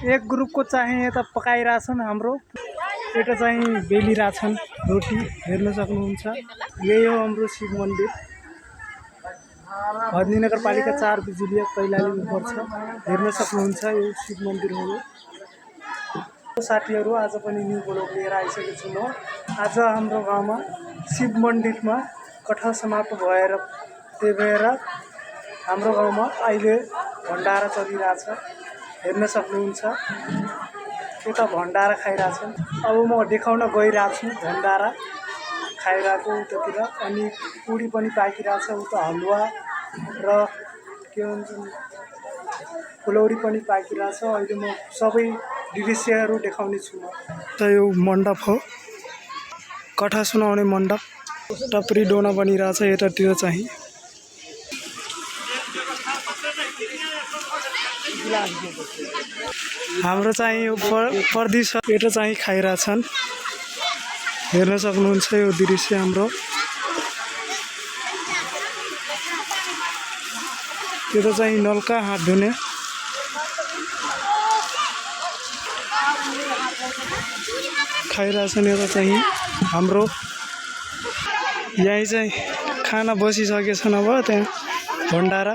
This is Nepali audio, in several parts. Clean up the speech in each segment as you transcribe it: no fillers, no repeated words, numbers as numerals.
एक ग्रुपको चाहिँ यता पकाइरहेछन् हाम्रो, यता चाहिँ बेलिरहेछन् रोटी, हेर्न सक्नुहुन्छ। यही हो हाम्रो शिव मन्दिर, भदनी नगरपालिका 4 बिजुलिया कैलालीमा पर्छ। हेर्न सक्नुहुन्छ यो शिव मन्दिर हो। साथीहरू आज पनि न्यू ब्लग लिएर आइसकेको छु म। आज हाम्रो गाउँमा शिव मन्दिरमा कथा समाप्त भएर, त्यही भएर हाम्रो गाउँमा अहिले भण्डारा चलिरहेछ, हेर्न सक्नुहुन्छ। यता भण्डारा खाइरहेछन्। अब म देखाउन गइरहेको छु भण्डारा खाइरहेको उतातिर। अनि पुरी पनि पाकिरहेछ, उता हलुवा र के भन्छ फुलौरी पनि पाकिरहेछ। अहिले म सबै दृश्यहरू देखाउने छु म। त यो मण्डप हो, कथा सुनाउने मण्डप। टप्री डोना बनिरहेछ यतातिर चाहिँ। हाम्रो चाहिँ यो पर्दिछ, यता चाहिँ खाइरहेछन्, हेर्न सक्नुहुन्छ यो दृश्य हाम्रो। यता चाहिँ नलका हात धुने, खाइरहेछन्। यता चाहिँ हाम्रो यहीँ चाहिँ खाना बसिसकेछन्, अब त्यहाँ भण्डारा।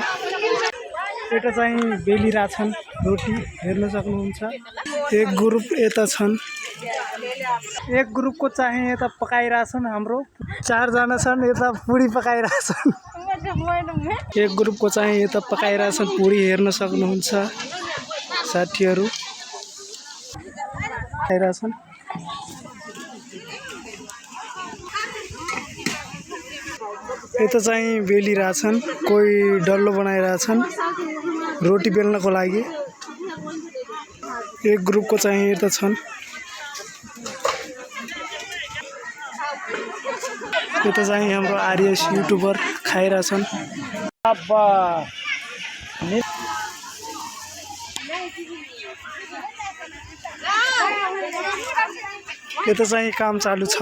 यता चाहिँ बेलिरहेछन् रोटी, हेर्न सक्नुहुन्छ। एक ग्रुप यता छन्, एक ग्रुपको चाहिँ यता पकाइरहेछन् हाम्रो। 4 जना छन्, यता पुरी पकाइरहेछन्। एक ग्रुपको चाहिँ यता पकाइरहेछन् पुरी, हेर्न सक्नुहुन्छ साथीहरू। खाइरहेछन्। यता चाहिँ बेलिरहेछन्, कोही डल्लो बनाइरहेछन् रोटी बेल्नको लागि। एक ग्रुपको चाहिँ यता छन्। यता चाहिँ हाम्रो आर्यस युट्युबर खाइरहेछन्। यता चाहिँ काम चालु छ।